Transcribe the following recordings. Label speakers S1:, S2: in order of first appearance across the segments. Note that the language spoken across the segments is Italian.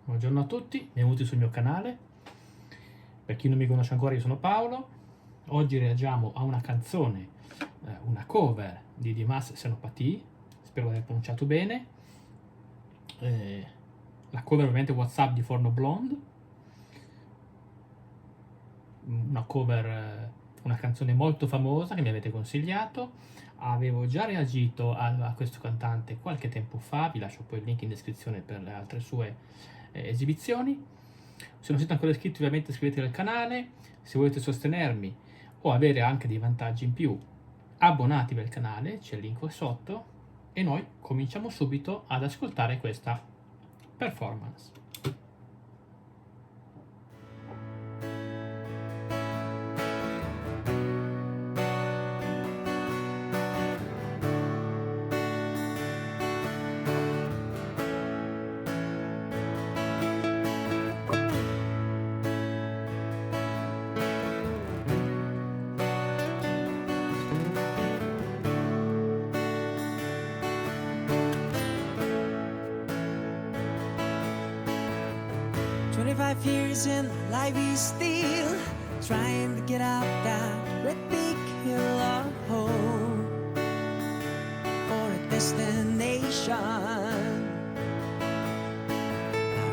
S1: Buongiorno a tutti, benvenuti sul mio canale. Per chi non mi conosce ancora, io sono Paolo. Oggi reagiamo a una canzone, una cover di Dimas Senopati, spero di aver pronunciato bene. La cover ovviamente WhatsApp di Forno Blonde, una cover, una canzone molto famosa che mi avete consigliato. Avevo già reagito a questo cantante qualche tempo fa, vi lascio poi il link in descrizione per le altre sue esibizioni. Se non siete ancora iscritti, ovviamente iscrivetevi al canale. Se volete sostenermi o avere anche dei vantaggi in più, abbonatevi al canale, c'è il link qua sotto. E noi cominciamo subito ad ascoltare questa performance.
S2: 25 years in life is still trying to get up that great big hill of hope for a destination. I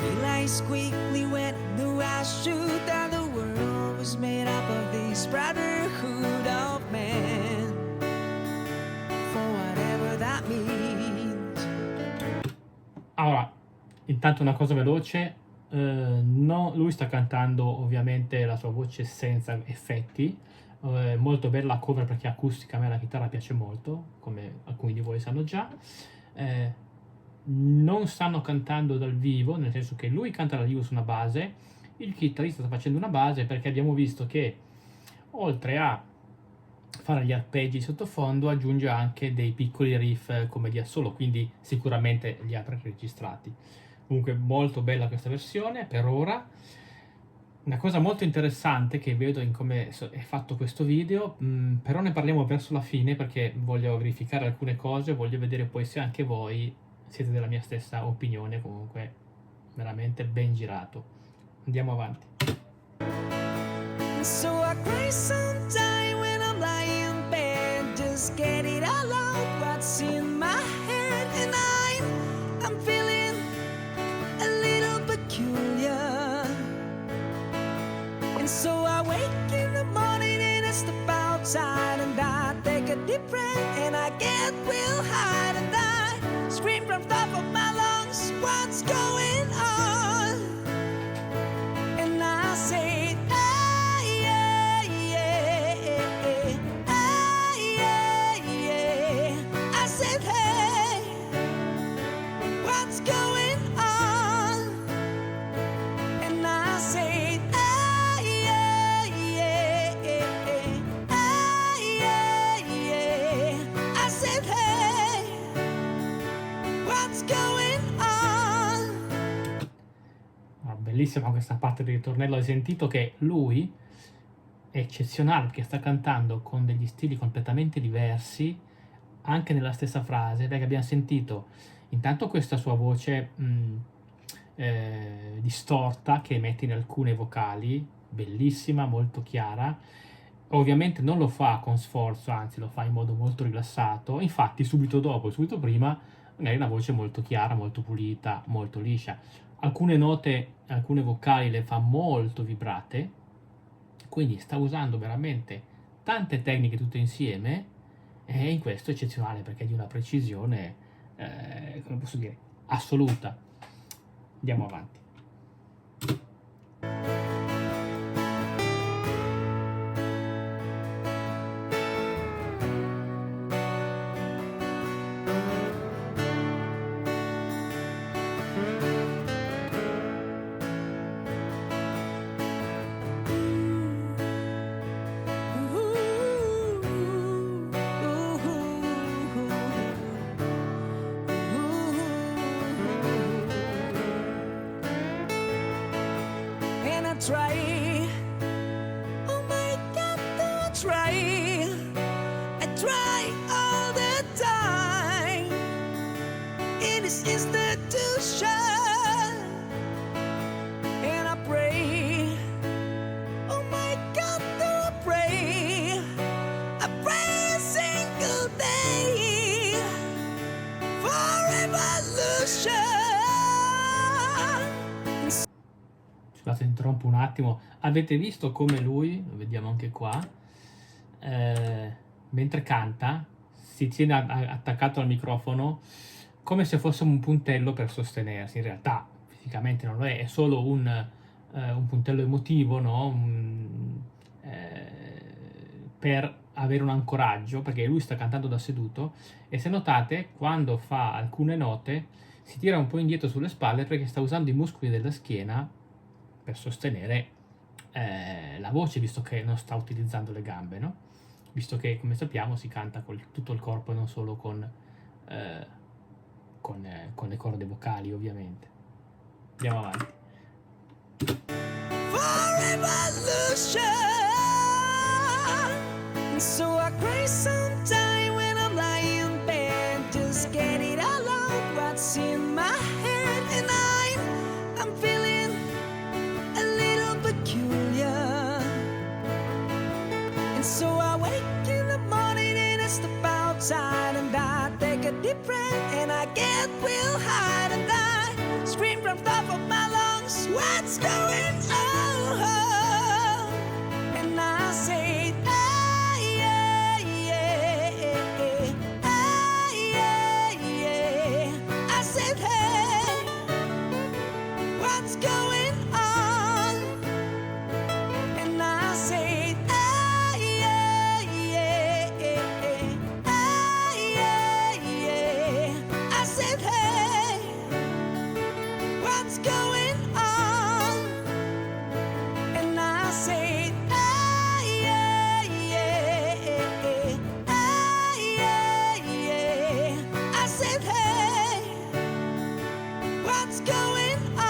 S2: realized quickly when I knew I should that the world was made up of this brotherhood of men, for whatever that means.
S1: Allora, intanto una cosa veloce. No, lui sta cantando ovviamente la sua voce senza effetti, molto bella la cover perché acustica, a me la chitarra piace molto, come alcuni di voi sanno già. Non stanno cantando dal vivo, nel senso che lui canta dal vivo su una base, il chitarrista sta facendo una base, perché abbiamo visto che oltre a fare gli arpeggi di sottofondo aggiunge anche dei piccoli riff come di assolo, quindi sicuramente li ha pre-registrati. Comunque molto bella questa versione per ora. Una cosa molto interessante che vedo in come è fatto questo video, però ne parliamo verso la fine perché voglio verificare alcune cose, voglio vedere poi se anche voi siete della mia stessa opinione. Comunque veramente ben girato. Andiamo avanti.
S2: So I cry sometime when I'm lying in bed, just get it all out what's in my head, and I'm feeling a little peculiar. And so I wake in the morning and I step outside and I take a deep breath and I get real high and I scream from top of my lungs, what's going on? And I say, ah, yeah, yeah, ah, yeah, yeah. I said, hey, what's going on? And I say, ah, yeah, yeah, ah, yeah, yeah. I said, hey, what's going on?
S1: Bellissima questa parte del ritornello. Hai sentito che lui è eccezionale perché sta cantando con degli stili completamente diversi anche nella stessa frase, perché abbiamo sentito intanto questa sua voce distorta che emette in alcune vocali, bellissima, molto chiara. Ovviamente non lo fa con sforzo, anzi lo fa in modo molto rilassato. Infatti subito dopo, subito prima, magari una voce molto chiara, molto pulita, molto liscia. Alcune note, alcune vocali le fa molto vibrate, quindi sta usando veramente tante tecniche tutte insieme, e in questo è eccezionale perché è di una precisione, come posso dire, assoluta. Andiamo avanti.
S2: And I try, oh my God, I try all the time in this institution,
S1: Scusate, interrompo un attimo. Avete visto come lui, lo vediamo anche qua, mentre canta, si tiene attaccato al microfono come se fosse un puntello per sostenersi. In realtà fisicamente non lo è solo un puntello emotivo, no? Per avere un ancoraggio, perché lui sta cantando da seduto, e se notate, quando fa alcune note si tira un po' indietro sulle spalle perché sta usando i muscoli della schiena per sostenere la voce, visto che non sta utilizzando le gambe, no? Visto che, come sappiamo, si canta con tutto il corpo e non solo con le corde vocali, ovviamente. Andiamo avanti.
S2: For evolution. And so I cry sometime when I'm lying in bed, just get it all out what's in my head, and I'm feeling a little peculiar. And so I wake in the morning and I step outside and I take a deep breath and I get real high and I scream from top of my lungs, what's going on? And I say, hey, yeah, yeah, hey, yeah, yeah. I said, hey, what's going on? And I say, hey, yeah, yeah, hey, yeah, yeah. I said, hey, what's going on? And I say, hey, yeah, yeah, hey, yeah, yeah. I said, hey, what's going on?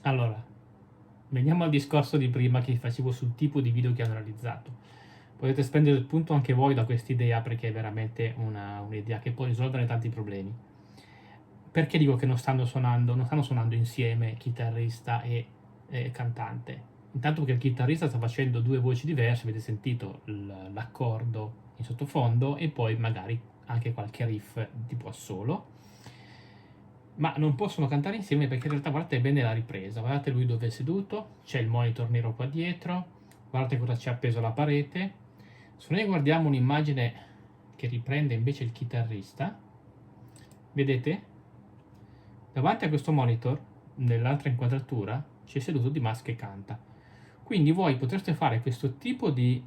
S1: Allora, veniamo al discorso di prima che facevo sul tipo di video che hanno realizzato. Potete spendere il punto anche voi da quest'idea, perché è veramente un'idea che può risolvere tanti problemi. Perché dico che non stanno suonando insieme chitarrista e cantante? Intanto perché il chitarrista sta facendo due voci diverse, avete sentito l'accordo in sottofondo e poi magari anche qualche riff tipo assolo, ma non possono cantare insieme perché in realtà guardate bene la ripresa, guardate lui dove è seduto, c'è il monitor nero qua dietro, guardate cosa c'è appeso alla parete. Se noi guardiamo un'immagine che riprende invece il chitarrista, vedete? Davanti a questo monitor, nell'altra inquadratura, c'è seduto Dimas che canta. Quindi voi potreste fare questo tipo di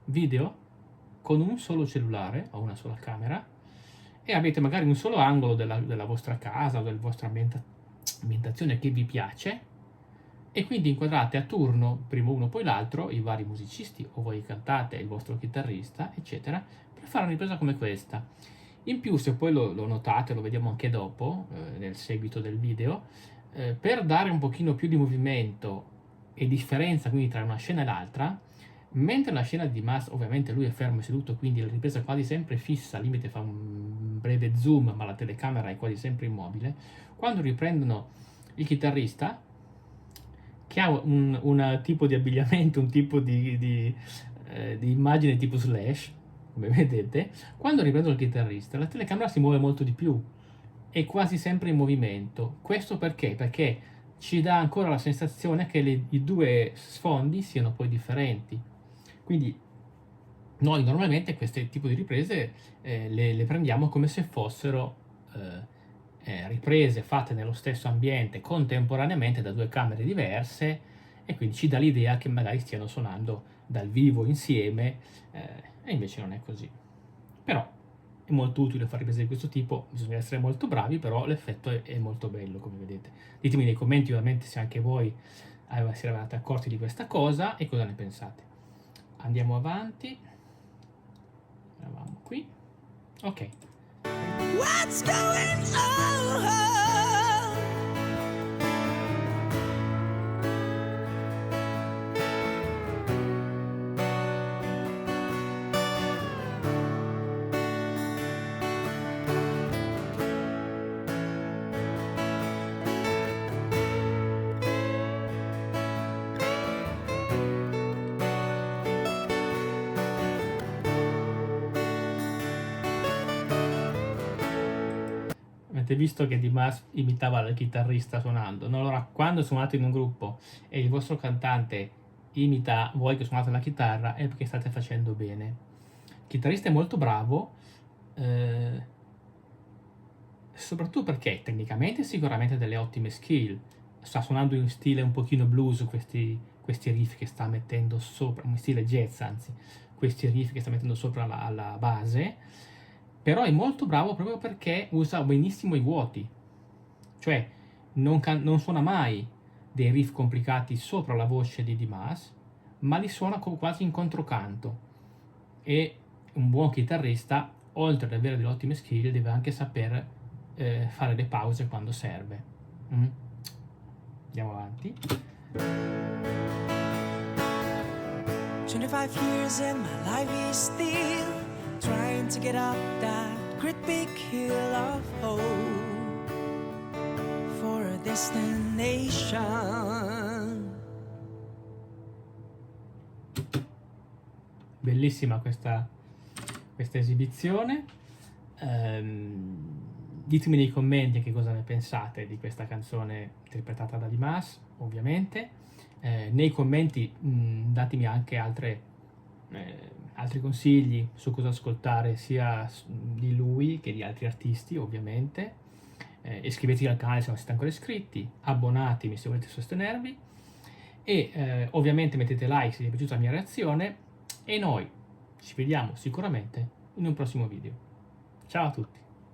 S1: video con un solo cellulare o una sola camera e avete magari un solo angolo della vostra casa o della vostra ambientazione che vi piace, e quindi inquadrate a turno, prima uno poi l'altro, i vari musicisti o voi cantate, il vostro chitarrista, eccetera, per fare una ripresa come questa. In più, se poi lo notate, lo vediamo anche dopo, nel seguito del video, per dare un pochino più di movimento e differenza quindi tra una scena e l'altra, mentre la scena di Mas, ovviamente lui è fermo e seduto, quindi la ripresa è quasi sempre fissa, al limite fa un breve zoom, ma la telecamera è quasi sempre immobile. Quando riprendono il chitarrista, che ha un tipo di abbigliamento, un tipo di immagine tipo Slash, come vedete, quando riprendono il chitarrista, la telecamera si muove molto di più, è quasi sempre in movimento. Questo perché? Perché ci dà ancora la sensazione che i due sfondi siano poi differenti. Quindi noi normalmente questi tipi di riprese le prendiamo come se fossero riprese fatte nello stesso ambiente contemporaneamente da due camere diverse, e quindi ci dà l'idea che magari stiano suonando dal vivo insieme, e invece non è così. Però è molto utile fare riprese di questo tipo, bisogna essere molto bravi, però l'effetto è molto bello, come vedete. Ditemi nei commenti ovviamente se anche voi si eravate accorti di questa cosa e cosa ne pensate. Andiamo avanti, eravamo qui, ok.
S2: What's going on?
S1: Avete visto che Dimas imitava il chitarrista suonando? No, allora, quando suonate in un gruppo e il vostro cantante imita voi che suonate la chitarra, è perché state facendo bene. Il chitarrista è molto bravo, soprattutto perché tecnicamente sicuramente ha delle ottime skill. Sta suonando in stile un pochino blues questi riff che sta mettendo sopra, in stile jazz anzi, questi riff che sta mettendo sopra la base, però è molto bravo proprio perché usa benissimo i vuoti, cioè non suona mai dei riff complicati sopra la voce di Dimas, ma li suona quasi in controcanto. E un buon chitarrista, oltre ad avere delle ottime skill, deve anche saper fare le pause quando serve. Andiamo avanti.
S2: 25 years and my life is still trying to get up that great big hill of hope for a destination.
S1: Bellissima questa esibizione. Ditemi nei commenti che cosa ne pensate di questa canzone interpretata da Dimas, ovviamente. Nei commenti datemi anche altri consigli su cosa ascoltare sia di lui che di altri artisti, ovviamente. Iscrivetevi al canale se non siete ancora iscritti, abbonatevi se volete sostenervi e ovviamente mettete like se vi è piaciuta la mia reazione e noi ci vediamo sicuramente in un prossimo video. Ciao a tutti!